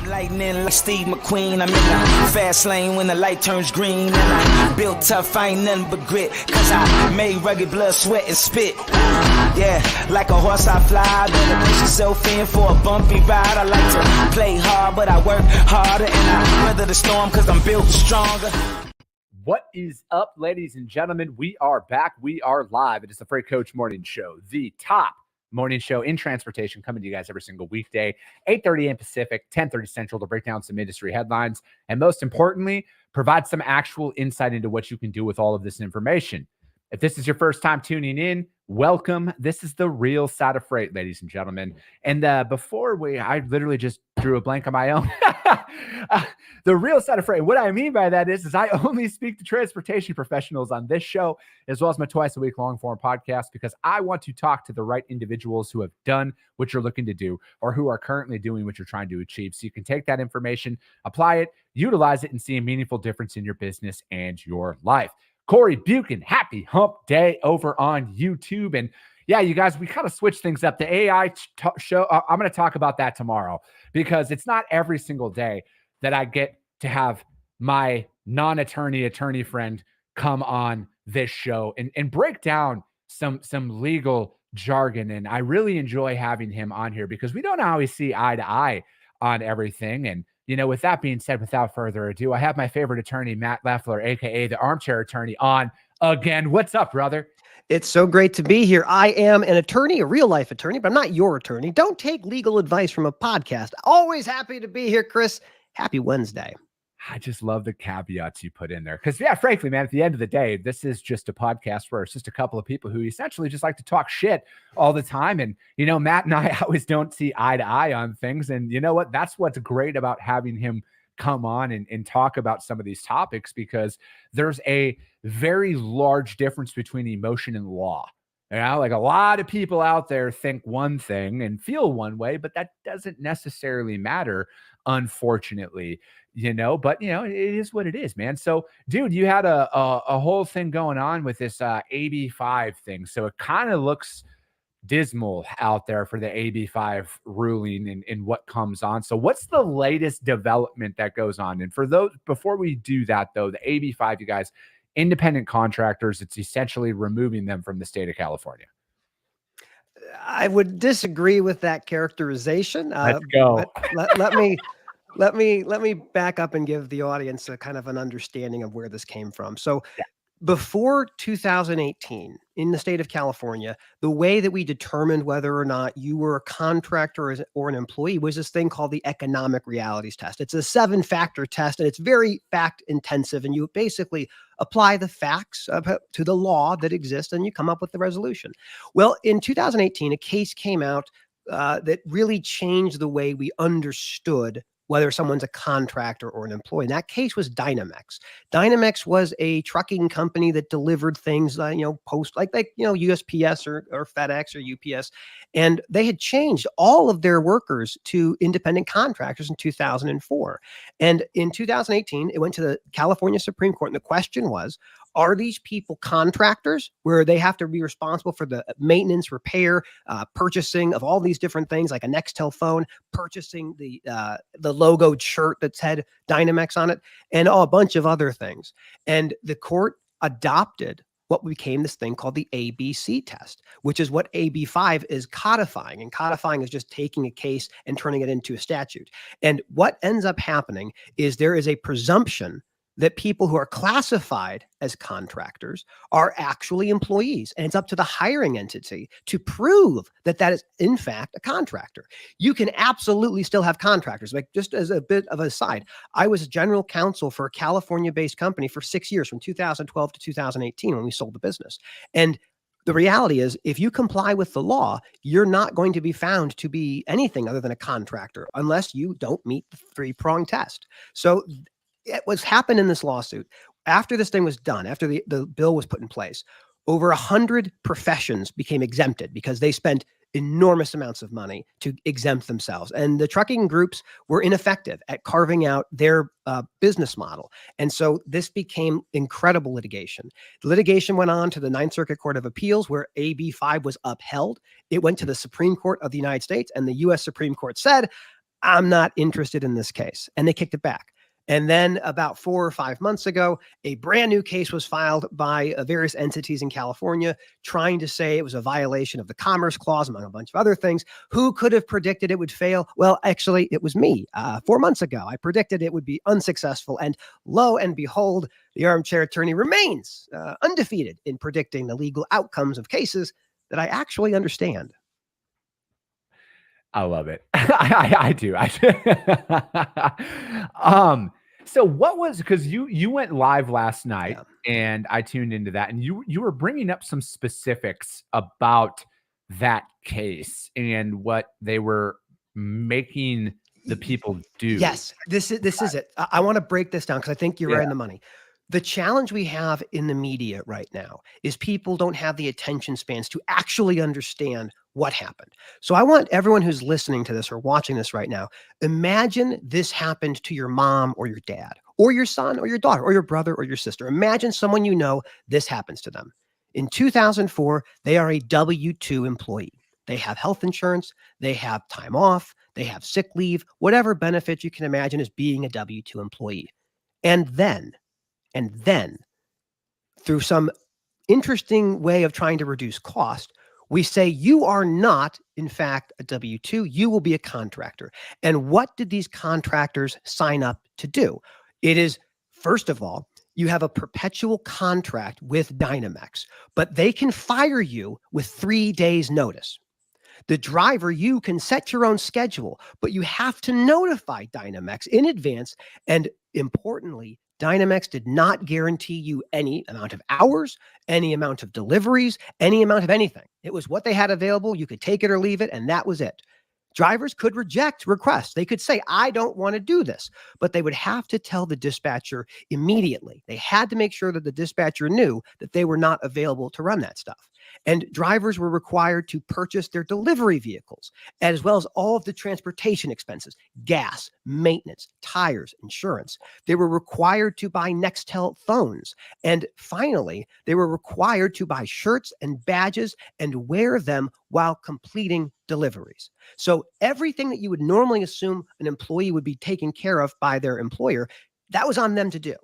Lightning like Steve McQueen. I'm in the fast lane when the light turns green. And I built tough, I ain't nothing but grit. Cause I made rugged blood, sweat, and spit. Yeah, like a horse I fly. Better push yourself in for a bumpy ride. I like to play hard, but I work harder. And I weather the storm cause I'm built stronger. What is up, ladies and gentlemen? We are back. We are live. It is the Freight Coach Morning Show, the top morning show in transportation, coming to you guys every single weekday, 8:30 a.m. Pacific, 10:30 Central, to break down some industry headlines and, most importantly, provide some actual insight into what you can do with all of this information. If this is your first time tuning in, welcome. This is the real side of freight, ladies and gentlemen. And I literally just drew a blank on my own. The real side of freight. What I mean by that is I only speak to transportation professionals on this show, as well as my twice a week long form podcast, because I want to talk to the right individuals who have done what you're looking to do or who are currently doing what you're trying to achieve. So you can take that information, apply it, utilize it, and see a meaningful difference in your business and your life. Corey Buchan, happy hump day over on YouTube. And yeah, you guys, we kind of switched things up. The AI show, I'm going to talk about that tomorrow, because it's not every single day that I get to have my non-attorney friend come on this show and break down some legal jargon. And I really enjoy having him on here because we don't always see eye to eye on everything. And you know, with that being said, without further ado, I have my favorite attorney, Matt Leffler, aka the Armchair Attorney, on again. What's up, brother? It's so great to be here. I am an attorney, a real life attorney, but I'm not your attorney. Don't take legal advice from a podcast. Always happy to be here, Chris. Happy Wednesday. I just love the caveats you put in there. Because, yeah, frankly, man, at the end of the day, this is just a podcast where it's just a couple of people who essentially just like to talk shit all the time. And, you know, Matt and I always don't see eye to eye on things. And you know what? That's what's great about having him come on and talk about some of these topics, because there's a very large difference between emotion and law. You know, like a lot of people out there think one thing and feel one way, but that doesn't necessarily matter, unfortunately, you know, but you know, it is what it is, man. So dude, you had a whole thing going on with this AB5 thing. So it kind of looks dismal out there for the AB5 ruling and what comes on. So what's the latest development that goes on? And for those, before we do that though, the AB5, you guys, independent contractors, it's essentially removing them from the state of California. I would disagree with that characterization. Let's go. Let me back up and give the audience a kind of an understanding of where this came from. So before 2018 in the state of California, the way that we determined whether or not you were a contractor or an employee was this thing called the economic realities test. It's a 7-factor test, and it's very fact intensive. And you basically apply the facts to the law that exists, and you come up with the resolution. Well, in 2018, a case came out that really changed the way we understood whether someone's a contractor or an employee. And that case was Dynamex. Dynamex was a trucking company that delivered things, post like USPS or FedEx or UPS. And they had changed all of their workers to independent contractors in 2004. And in 2018, it went to the California Supreme Court. And the question was, are these people contractors where they have to be responsible for the maintenance, repair, purchasing of all these different things like a Nextel phone, purchasing the logoed shirt that said Dynamex on it, and a bunch of other things? And the court adopted what became this thing called the ABC test, which is what AB5 is codifying. And codifying is just taking a case and turning it into a statute. And what ends up happening is there is a presumption that people who are classified as contractors are actually employees. And it's up to the hiring entity to prove that that is, in fact, a contractor. You can absolutely still have contractors. Like, just as a bit of a side, I was general counsel for a California-based company for 6 years, from 2012 to 2018, when we sold the business. And the reality is, if you comply with the law, you're not going to be found to be anything other than a contractor unless you don't meet the 3-prong test. So what's happened in this lawsuit, after this thing was done, after the bill was put in place, over 100 professions became exempted because they spent enormous amounts of money to exempt themselves. And the trucking groups were ineffective at carving out their business model. And so this became incredible litigation. The litigation went on to the Ninth Circuit Court of Appeals, where AB5 was upheld. It went to the Supreme Court of the United States, and the U.S. Supreme Court said, I'm not interested in this case. And they kicked it back. And then about 4 or 5 months ago, a brand new case was filed by various entities in California trying to say it was a violation of the Commerce Clause, among a bunch of other things. Who could have predicted it would fail? Well, actually, it was me. 4 months ago, I predicted it would be unsuccessful. And lo and behold, the armchair attorney remains undefeated in predicting the legal outcomes of cases that I actually understand. I love it. I do. So what was, because you went live last night and I tuned into that, and you were bringing up some specifics about that case and what they were making the people do. Yes, this is it. I want to break this down because I think you're right in the money. The challenge we have in the media right now is people don't have the attention spans to actually understand what happened. So I want everyone who's listening to this or watching this right now, imagine this happened to your mom or your dad or your son or your daughter or your brother or your sister. Imagine someone you know, this happens to them. In 2004, they are a W-2 employee. They have health insurance, they have time off, they have sick leave, whatever benefits you can imagine as being a W-2 employee. And then, through some interesting way of trying to reduce cost, we say you are not, in fact, a W-2. You will be a contractor. And what did these contractors sign up to do? It is, first of all, you have a perpetual contract with Dynamex, but they can fire you with 3 days notice. The driver, you can set your own schedule, but you have to notify Dynamex in advance. And importantly, Dynamex did not guarantee you any amount of hours, any amount of deliveries, any amount of anything. It was what they had available. You could take it or leave it, and that was it. Drivers could reject requests. They could say, I don't want to do this, but they would have to tell the dispatcher immediately. They had to make sure that the dispatcher knew that they were not available to run that stuff. And drivers were required to purchase their delivery vehicles, as well as all of the transportation expenses, gas, maintenance, tires, insurance. They were required to buy Nextel phones. And finally, they were required to buy shirts and badges and wear them while completing deliveries. So everything that you would normally assume an employee would be taken care of by their employer, that was on them to do.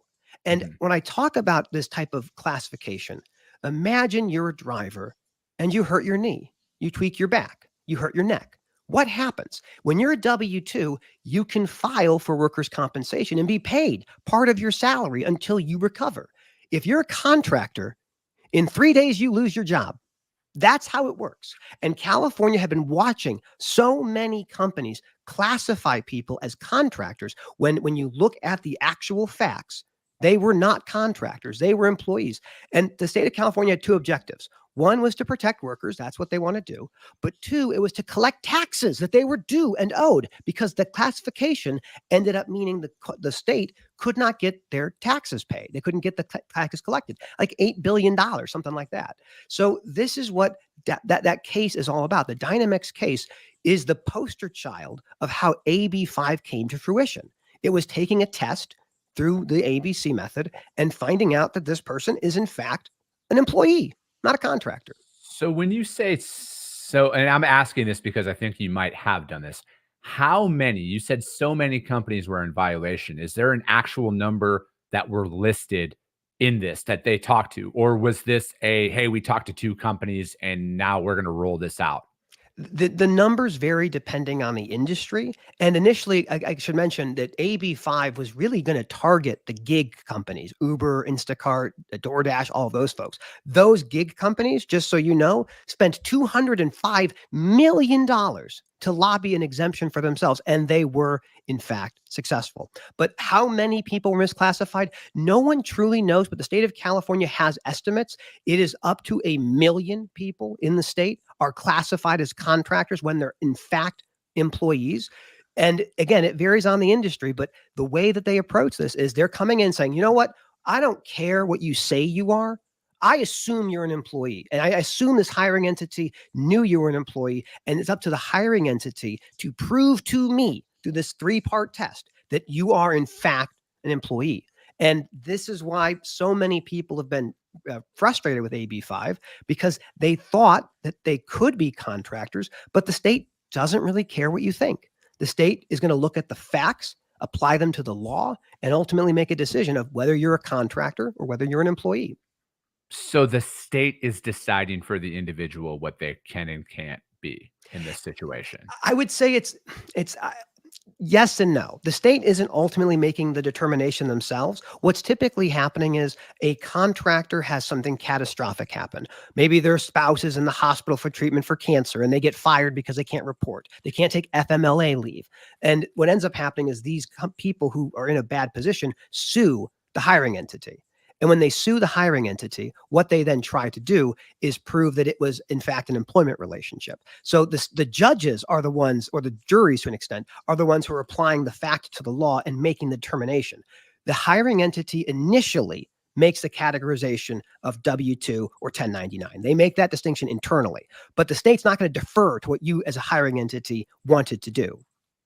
And when I talk about this type of classification, imagine you're a driver and you hurt your knee, you tweak your back, you hurt your neck. What happens? When you're a W-2, you can file for workers' compensation and be paid part of your salary until you recover. If you're a contractor, in 3 days, you lose your job. That's how it works. And California had been watching so many companies classify people as contractors when you look at the actual facts. They were not contractors. They were employees. And the state of California had two objectives. One was to protect workers. That's what they want to do. But two, it was to collect taxes that they were due and owed, because the classification ended up meaning the state could not get their taxes paid. They couldn't get the taxes collected, like $8 billion, something like that. So this is what that case is all about. The Dynamex case is the poster child of how AB5 came to fruition. It was taking a test through the ABC method and finding out that this person is in fact an employee, not a contractor. So when you say so, and I'm asking this because I think you might have done this, how many, you said so many companies were in violation. Is there an actual number that were listed in this that they talked to? Or was this hey, we talked to 2 companies and now we're going to roll this out? The numbers vary depending on the industry. And initially, I should mention that AB5 was really going to target the gig companies, Uber, Instacart, DoorDash, all of those folks. Those gig companies, just so you know, spent $205 million to lobby an exemption for themselves. And they were, in fact, successful. But how many people were misclassified? No one truly knows, but the state of California has estimates. It is up to 1 million people in the state are classified as contractors when they're in fact employees. And again, it varies on the industry, but the way that they approach this is they're coming in saying, you know what? I don't care what you say you are. I assume you're an employee, and I assume this hiring entity knew you were an employee, and it's up to the hiring entity to prove to me through this 3-part test that you are in fact an employee. And this is why so many people have been frustrated with AB5, because they thought that they could be contractors, but the state doesn't really care what you think. The state is going to look at the facts, apply them to the law, and ultimately make a decision of whether you're a contractor or whether you're an employee. So the state is deciding for the individual what they can and can't be in this situation. I would say it's yes and no. The state isn't ultimately making the determination themselves. What's typically happening is a contractor has something catastrophic happen. Maybe their spouse is in the hospital for treatment for cancer and they get fired because they can't report. They can't take FMLA leave. And what ends up happening is these people who are in a bad position sue the hiring entity. And when they sue the hiring entity, what they then try to do is prove that it was, in fact, an employment relationship. So the judges are the ones, or the juries to an extent, are the ones who are applying the fact to the law and making the determination. The hiring entity initially makes the categorization of W-2 or 1099. They make that distinction internally, but the state's not going to defer to what you as a hiring entity wanted to do.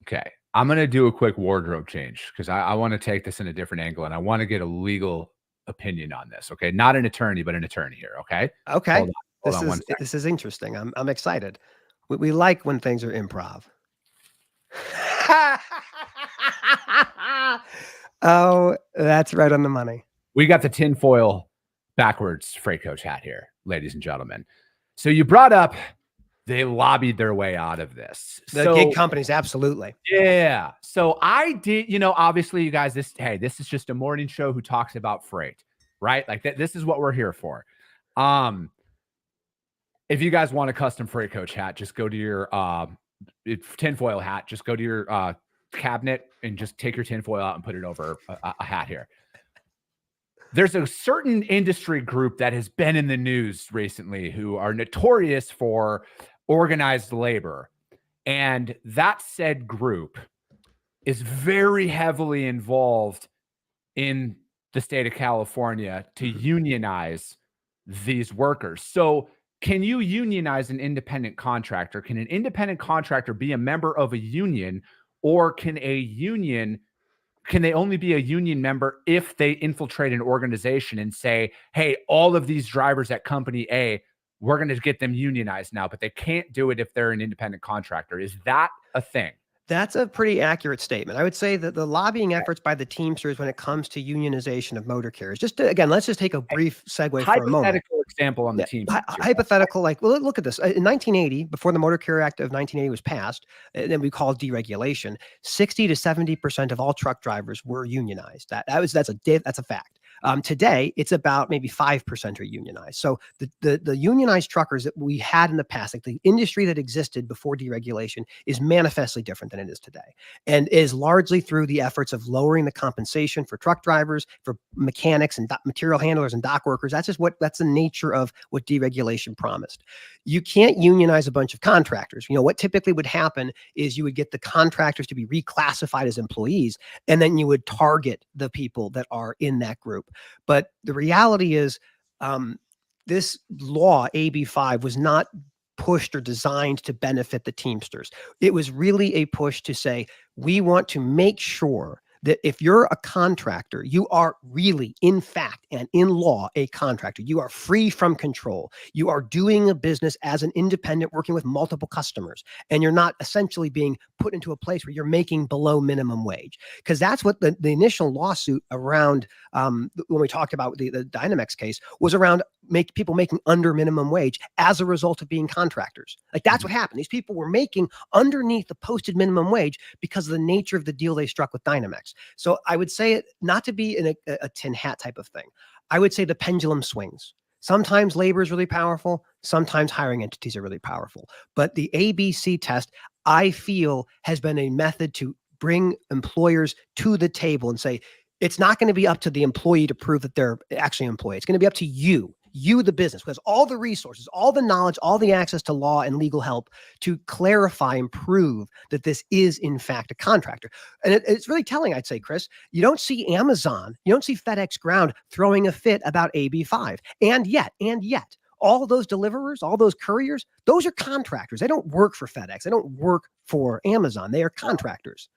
Okay. I'm going to do a quick wardrobe change because I want to take this in a different angle and I want to get a legal opinion on this. Okay. Not an attorney, but an attorney here. Okay. Okay. Hold on 1 second. This is interesting. I'm excited. We like when things are improv. Oh, that's right on the money. We got the tinfoil backwards freight coach hat here, ladies and gentlemen. So you brought up they lobbied their way out of this. The gig companies, absolutely. Yeah. So I did, obviously you guys, this is just a morning show who talks about freight, right? Like this is what we're here for. If you guys want a custom freight coach hat, just go to your tinfoil hat, just go to your cabinet and just take your tinfoil out and put it over a hat here. There's a certain industry group that has been in the news recently who are notorious for organized labor. And that said group is very heavily involved in the state of California to unionize these workers. So can you unionize an independent contractor? Can an independent contractor be a member of a union, or can they only be a union member if they infiltrate an organization and say, hey, all of these drivers at company A, we're going to get them unionized now, but they can't do it if they're an independent contractor? Is that a thing? That's a pretty accurate statement. I would say that the lobbying efforts by the Teamsters when it comes to unionization of motor carriers, again, let's just take a brief segue for a moment. Hypothetical example on the Teamsters. Hypothetical, well, look at this. In 1980, before the Motor Carrier Act of 1980 was passed, and then we called deregulation, 60 to 70% of all truck drivers were unionized. That's a fact. Today, it's about maybe 5% are unionized. So the unionized truckers that we had in the past, like the industry that existed before deregulation, is manifestly different than it is today, and is largely through the efforts of lowering the compensation for truck drivers, for mechanics and material handlers and dock workers. That's the nature of what deregulation promised. You can't unionize a bunch of contractors. What typically would happen is you would get the contractors to be reclassified as employees, and then you would target the people that are in that group. But the reality is, this law, AB5, was not pushed or designed to benefit the Teamsters. It was really a push to say, we want to make sure that if you're a contractor, you are really, in fact, and in law, a contractor. You are free from control. You are doing a business as an independent, working with multiple customers, and you're not essentially being put into a place where you're making below minimum wage. Because that's what the initial lawsuit around, when we talked about the Dynamex case, was around people making under minimum wage as a result of being contractors. Like, that's what happened. These people were making underneath the posted minimum wage because of the nature of the deal they struck with Dynamex. So I would say it not to be in a tin hat type of thing. I would say the pendulum swings. Sometimes labor is really powerful. Sometimes hiring entities are really powerful. But the ABC test, I feel, has been a method to bring employers to the table and say, it's not going to be up to the employee to prove that they're actually an employee. It's going to be up to you, the business, who has all the resources, all the knowledge, all the access to law and legal help to clarify and prove that this is, in fact, a contractor. And it's really telling, I'd say, Chris. You don't see Amazon, you don't see FedEx Ground throwing a fit about AB5. And yet, all those deliverers, all those couriers, those are contractors. They don't work for FedEx. They don't work for Amazon. They are contractors.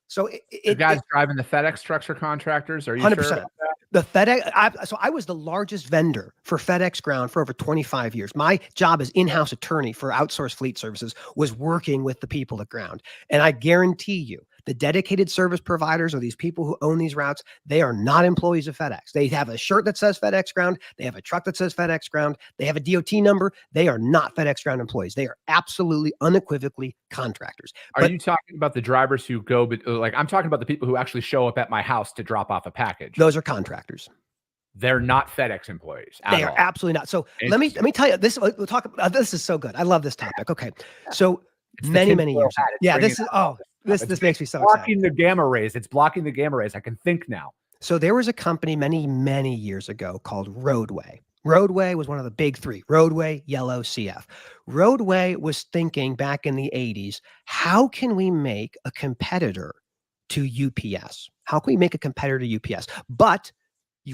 So the guys driving the FedEx trucks are contractors. Are you 100%, sure about that? The FedEx, so I was the largest vendor for FedEx Ground for over 25 years. My job as in-house attorney for outsourced fleet services was working with the people at Ground. And I guarantee you, the dedicated service providers or these people who own these routes, they are not employees of FedEx. They have a shirt that says FedEx Ground. They have a truck that says FedEx Ground. They have a DOT number. They are not FedEx Ground employees. They are absolutely unequivocally contractors. Are you talking about the drivers who go, like I'm talking about the people who actually show up at my house to drop off a package? Those are contractors. They're not FedEx employees at all. They are absolutely not. So let me tell you this. We'll talk about this. Is so good. I love this topic. Okay, so many years. Yeah, this is this makes me so excited. Blocking the gamma rays. It's blocking the gamma rays. I can think now. So there was a company many years ago called Roadway. Roadway was one of the big three: Roadway, Yellow, CF. Roadway was thinking back in the 80s, how can we make a competitor to UPS? How can we make a competitor to UPS? But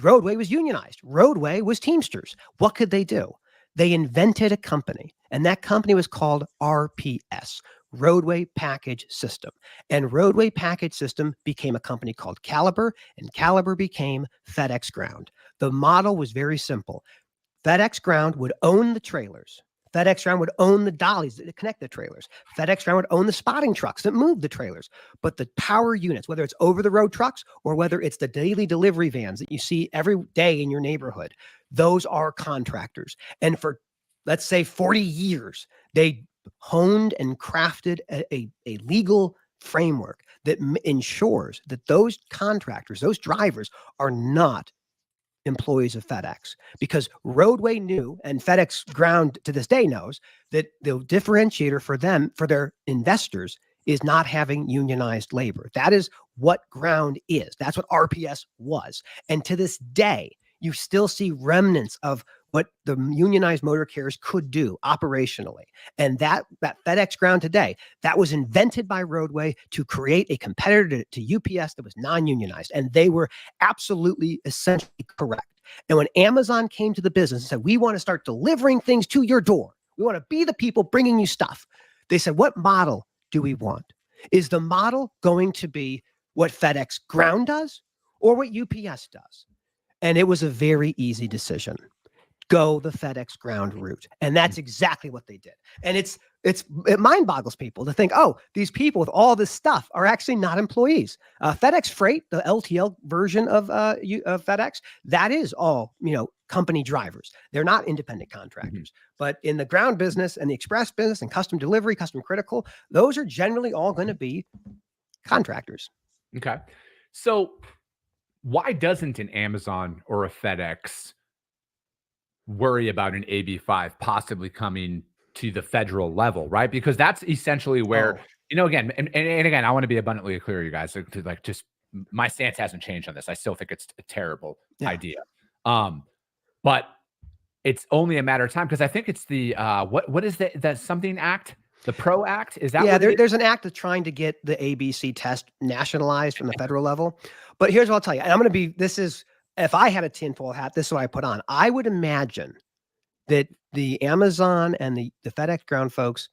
Roadway was unionized. Roadway was Teamsters. What could they do? They invented a company, and that company was called RPS, Roadway Package System. And Roadway Package System became a company called Caliber, and Caliber became FedEx Ground. The model was very simple. FedEx Ground would own the trailers. FedEx Ground would own the dollies that connect the trailers. FedEx Ground would own the spotting trucks that move the trailers. But the power units, whether it's over-the-road trucks or whether it's the daily delivery vans that you see every day in your neighborhood, those are contractors. And for, let's say, 40 years, they honed and crafted a legal framework that ensures that those contractors, those drivers, are not employees of FedEx, because Roadway knew, and FedEx Ground to this day knows, that the differentiator for them, for their investors, is not having unionized labor. That is what Ground is. That's what RPS was. And to this day, you still see remnants of what the unionized motor carriers could do operationally. And that FedEx Ground today, that was invented by Roadway to create a competitor to UPS that was non-unionized. And they were absolutely essentially correct. And when Amazon came to the business and said, we want to start delivering things to your door, we want to be the people bringing you stuff, they said, what model do we want? Is the model going to be what FedEx Ground does or what UPS does? And it was a very easy decision. Go the FedEx Ground route. And that's exactly what they did. And it mind boggles people to think, oh, these people with all this stuff are actually not employees. FedEx Freight, the LTL version of FedEx, that is all, company drivers. They're not independent contractors. But in the ground business and the express business and custom delivery, custom critical, those are generally all going to be contractors. Okay. So why doesn't an Amazon or a FedEx worry about an AB5 possibly coming to the federal level, right? Because that's essentially where, again, and again, I want to be abundantly clear, you guys, like just my stance hasn't changed on this. I still think it's a terrible idea. But it's only a matter of time, because I think it's the, what is the something act? The PRO Act? Is that? Yeah, there's an act that's trying to get the ABC test nationalized from the federal level. But here's what I'll tell you. And I'm going to be, if I had a tinfoil hat, this is what I put on. I would imagine that the Amazon and the FedEx Ground folks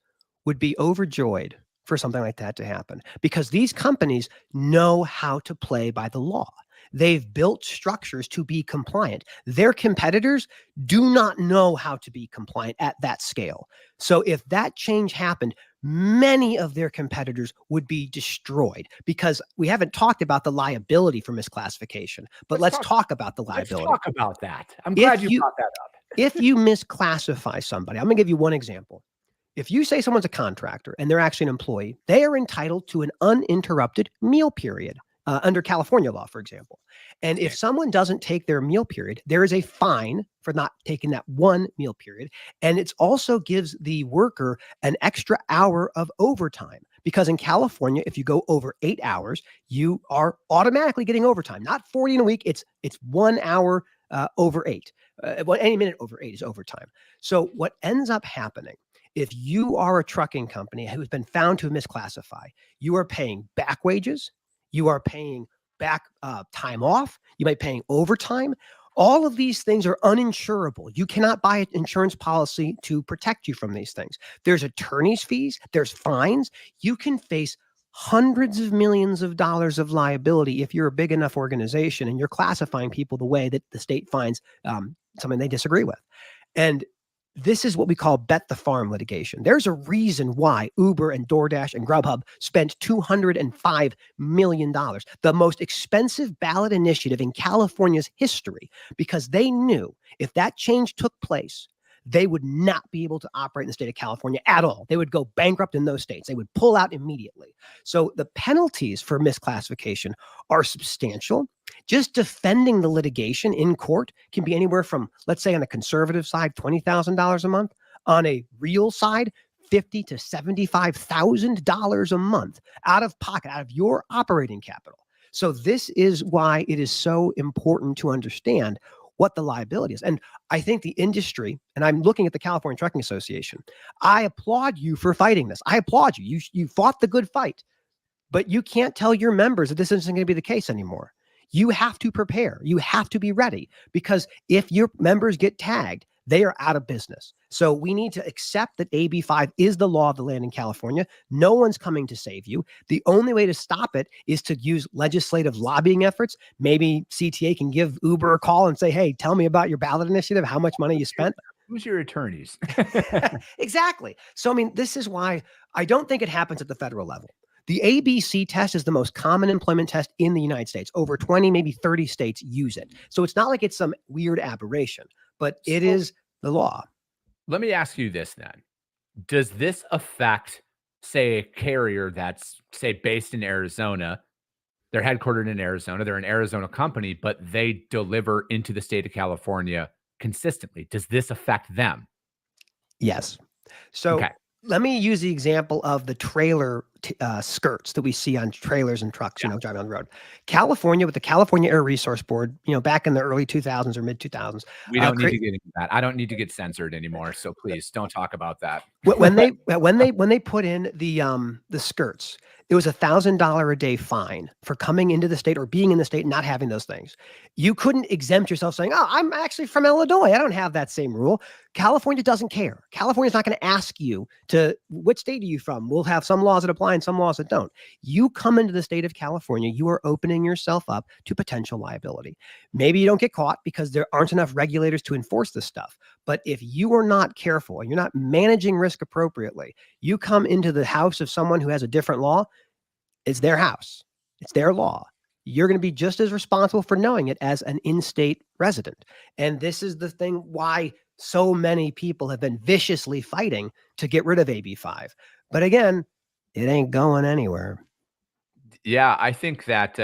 would be overjoyed for something like that to happen, because these companies know how to play by the law. They've built structures to be compliant. Their competitors do not know how to be compliant at that scale. So if that change happened, many of their competitors would be destroyed, because we haven't talked about the liability for misclassification, but let's talk about the liability. Let's talk about that. I'm glad you brought that up. If you misclassify somebody, I'm going to give you one example. If you say someone's a contractor and they're actually an employee, they are entitled to an uninterrupted meal period under California law, for example. And if someone doesn't take their meal period, there is a fine for not taking that one meal period. And it also gives the worker an extra hour of overtime, because in California, if you go over 8 hours, you are automatically getting overtime. Not 40 in a week. It's 1 hour over 8. Any minute over 8 is overtime. So what ends up happening, if you are a trucking company who's been found to misclassify, you are paying back wages, you are paying back time off, you might be paying overtime. All of these things are uninsurable. You cannot buy an insurance policy to protect you from these things. There's attorney's fees, there's fines. You can face hundreds of millions of dollars of liability if you're a big enough organization and you're classifying people the way that the state finds something they disagree with. And this is what we call bet the farm litigation. There's a reason why Uber and DoorDash and Grubhub spent $205 million, the most expensive ballot initiative in California's history, because they knew if that change took place, they would not be able to operate in the state of California at all. They would go bankrupt in those states. They would pull out immediately. So the penalties for misclassification are substantial. Just defending the litigation in court can be anywhere from, let's say on a conservative side, $20,000 a month. On a real side, $50,000 to $75,000 a month out of pocket, out of your operating capital. So this is why it is so important to understand what the liability is. And I think the industry, and I'm looking at the California Trucking Association, I applaud you for fighting this. I applaud you. You fought the good fight, but you can't tell your members that this isn't going to be the case anymore. You have to prepare. You have to be ready, because if your members get tagged, they are out of business. So we need to accept that AB5 is the law of the land in California. No one's coming to save you. The only way to stop it is to use legislative lobbying efforts. Maybe CTA can give Uber a call and say, hey, tell me about your ballot initiative, how much money you spent. Who's your attorneys? Exactly. So, I mean, this is why I don't think it happens at the federal level. The ABC test is the most common employment test in the United States. Over 20, maybe 30 states use it. So it's not like it's some weird aberration, but it is the law. Let me ask you this then. Does this affect, say, a carrier that's, say, based in Arizona? They're headquartered in Arizona. They're an Arizona company, but they deliver into the state of California consistently. Does this affect them? Yes. So let me use the example of the trailer skirts that we see on trailers and trucks, driving on the road. California, with the California Air Resource Board, back in the early 2000s or mid 2000s. We don't need to get into that. I don't need to get censored anymore. So please don't talk about that. When they put in the skirts, it was $1,000 a day fine for coming into the state or being in the state and not having those things. You couldn't exempt yourself saying, oh, I'm actually from Illinois. I don't have that same rule. California doesn't care. California's not going to ask you which state are you from? We'll have some laws that apply and some laws that don't. You come into the state of California, you are opening yourself up to potential liability. Maybe you don't get caught because there aren't enough regulators to enforce this stuff. But if you are not careful and you're not managing risk appropriately, you come into the house of someone who has a different law. It's their house. It's their law. You're going to be just as responsible for knowing it as an in-state resident. And this is the thing why so many people have been viciously fighting to get rid of AB5. But again, it ain't going anywhere. Yeah, I think that,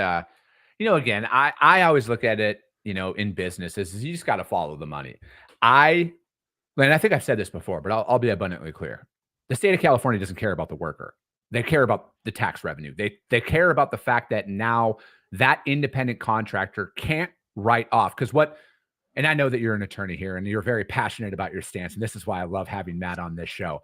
again, I always look at it, in businesses, is you just got to follow the money. And I think I've said this before, but I'll be abundantly clear. The state of California doesn't care about the worker. They care about the tax revenue. They care about the fact that now that independent contractor can't write off. And I know that you're an attorney here and you're very passionate about your stance. And this is why I love having Matt on this show.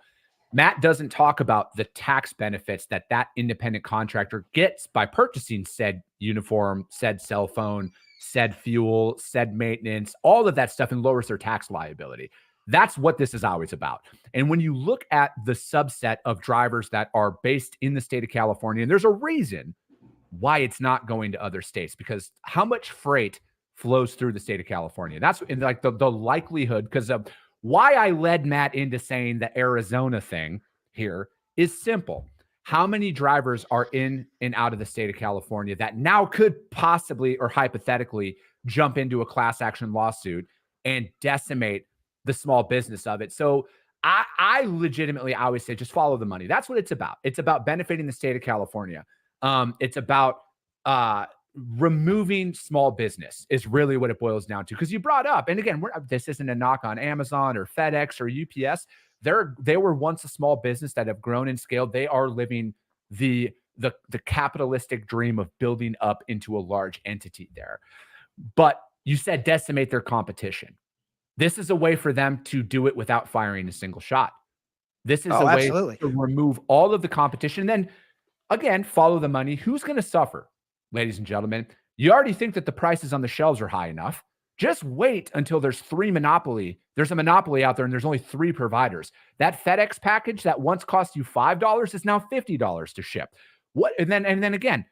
Matt doesn't talk about the tax benefits that independent contractor gets by purchasing said uniform, said cell phone, said fuel, said maintenance, all of that stuff, and lowers their tax liability. That's what this is always about. And when you look at the subset of drivers that are based in the state of California, and there's a reason why it's not going to other states, because how much freight flows through the state of California? That's in like the likelihood, because of why I led Matt into saying the Arizona thing here is simple. How many drivers are in and out of the state of California that now could possibly or hypothetically jump into a class action lawsuit and decimate the small business of it? So I legitimately always say, just follow the money. That's what it's about. It's about benefiting the state of California. It's about removing small business is really what it boils down to. Because you brought up, and again, this isn't a knock on Amazon or FedEx or UPS. They were once a small business that have grown and scaled. They are living the capitalistic dream of building up into a large entity there. But you said decimate their competition. This is a way for them to do it without firing a single shot. This is a way to remove all of the competition. And then, again, follow the money. Who's going to suffer, ladies and gentlemen? You already think that the prices on the shelves are high enough. Just wait until there's a monopoly out there and there's only 3 providers. That FedEx package that once cost you $5 is now $50 to ship. What? And then again,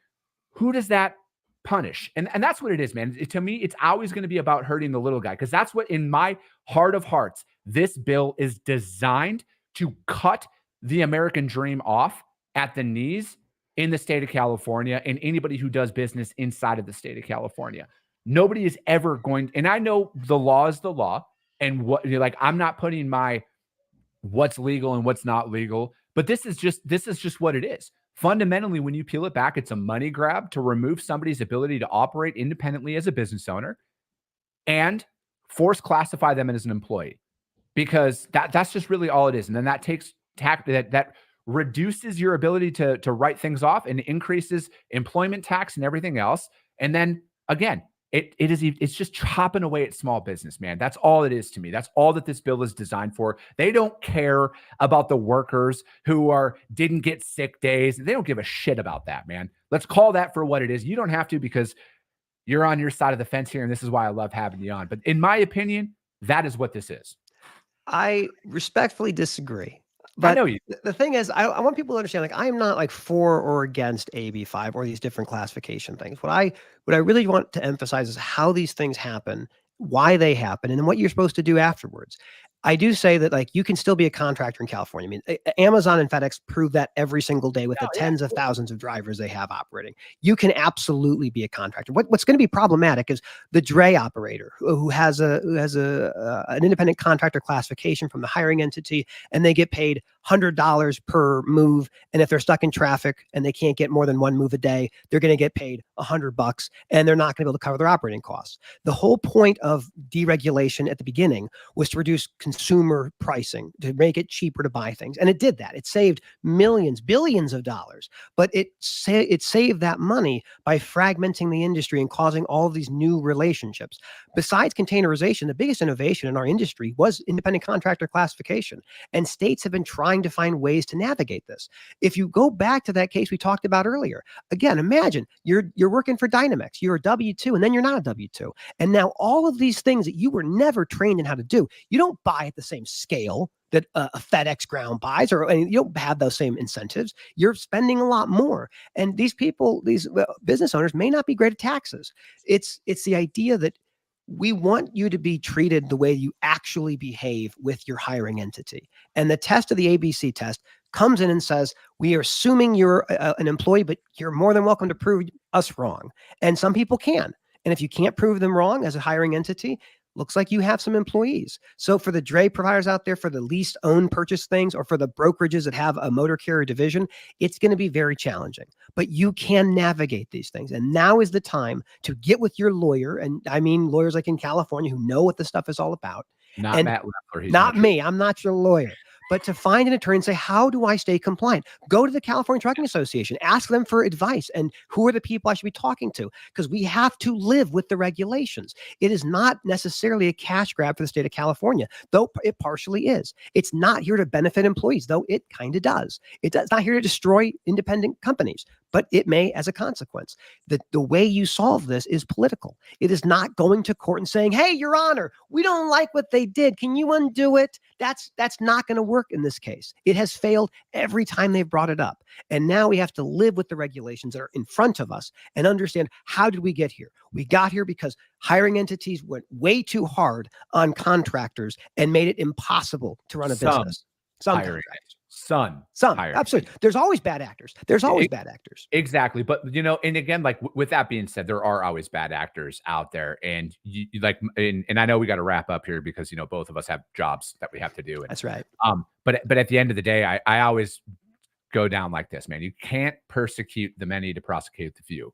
who does that punish? And that's what it is, man. To me, it's always going to be about hurting the little guy, because that's what, in my heart of hearts, this bill is designed to cut the American dream off at the knees in the state of California, and anybody who does business inside of the state of California. Nobody is ever going, and I know the law is the law, and what you're like, I'm not putting my what's legal and what's not legal, but this is just what it is. Fundamentally, when you peel it back, it's a money grab to remove somebody's ability to operate independently as a business owner and force classify them as an employee, because that's just really all it is. And then that takes that reduces your ability to write things off and increases employment tax and everything else. And then again, it's just chopping away at small business, man. That's all it is to me. That's all that this bill is designed for. They don't care about the workers who didn't get sick days. They don't give a shit about that, man. Let's call that for what it is. You don't have to, because you're on your side of the fence here, and this is why I love having you on. But in my opinion, that is what this is. I respectfully disagree. But I know you. The thing is, I want people to understand, like, I'm not like for or against AB5 or these different classification things. What I really want to emphasize is how these things happen, why they happen, and then what you're supposed to do afterwards. I do say that, like, you can still be a contractor in California. I mean, Amazon and FedEx prove that every single day with the tens of thousands of drivers they have operating. You can absolutely be a contractor. What's going to be problematic is the dray operator who has an independent contractor classification from the hiring entity, and they get paid $100 per move. And if they're stuck in traffic and they can't get more than one move a day, they're going to get paid $100, and they're not going to be able to cover their operating costs. The whole point of deregulation at the beginning was to reduce consumer pricing, to make it cheaper to buy things. And it did that. It saved millions, billions of dollars, but it saved that money by fragmenting the industry and causing all of these new relationships. Besides containerization, the biggest innovation in our industry was independent contractor classification. And states have been trying to find ways to navigate this. If you go back to that case we talked about earlier, again, imagine you're working for Dynamex, you're a W-2, and then you're not a W-2. And now all of these things that you were never trained in how to do, you don't buy at the same scale that a FedEx ground buys, and you don't have those same incentives. You're spending a lot more. And these people, these business owners, may not be great at taxes. It's the idea that we want you to be treated the way you actually behave with your hiring entity. And the test of the ABC test comes in and says, we are assuming you're an employee, but you're more than welcome to prove us wrong. And some people can. And if you can't prove them wrong as a hiring entity, looks like you have some employees. So for the dray providers out there, for the lease own purchase things, or for the brokerages that have a motor carrier division, it's going to be very challenging, but you can navigate these things. And now is the time to get with your lawyer. And I mean, lawyers like in California who know what this stuff is all about. Not Matt Leffler. Not me. I'm not your lawyer. But to find an attorney and say, how do I stay compliant? Go to the California Trucking Association, ask them for advice, and who are the people I should be talking to? Because we have to live with the regulations. It is not necessarily a cash grab for the state of California, though it partially is. It's not here to benefit employees, though it kind of does. It's not here to destroy independent companies, but it may as a consequence. The way you solve this is political. It is not going to court and saying, hey, Your Honor, we don't like what they did. Can you undo it? That's not going to work in this case. It has failed every time they've brought it up. And now we have to live with the regulations that are in front of us and understand, how did we get here? We got here because hiring entities went way too hard on contractors and made it impossible to run a business. Some absolutely. There's always bad actors. Exactly. But, and again, like with that being said, there are always bad actors out there. And and I know we got to wrap up here because, both of us have jobs that we have to do. And, that's right. But at the end of the day, I always go down like this, man. You can't persecute the many to prosecute the few,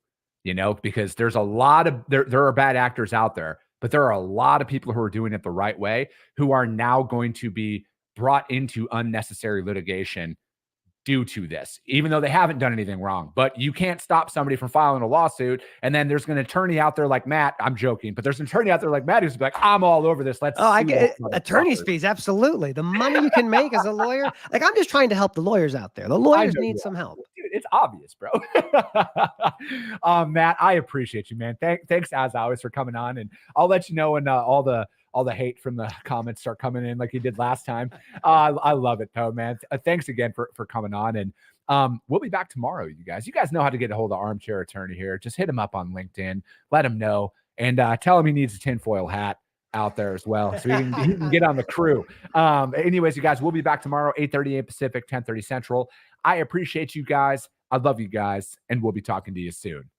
because there's a lot of, there are bad actors out there, but there are a lot of people who are doing it the right way who are now going to be brought into unnecessary litigation due to this, even though they haven't done anything wrong. But you can't stop somebody from filing a lawsuit. And then there's an attorney out there like Matt. I'm joking, but there's an attorney out there like Matt who's like, I'm all over this. I get attorney's fees. Absolutely. The money you can make as a lawyer. Like, I'm just trying to help the lawyers out there. The lawyers need some help. Dude, it's obvious, bro. Matt, I appreciate you, man. Thanks as always for coming on. And I'll let you know when all the hate from the comments start coming in like you did last time. I love it though, man. Thanks again for coming on. And We'll be back tomorrow, you guys. You guys know how to get a hold of Armchair Attorney here. Just hit him up on LinkedIn, let him know, and tell him he needs a tinfoil hat out there as well, so he can get on the crew. Anyways, you guys, we'll be back tomorrow, 8:30 a.m. Pacific, 10:30 Central. I appreciate you guys. I love you guys, and we'll be talking to you soon.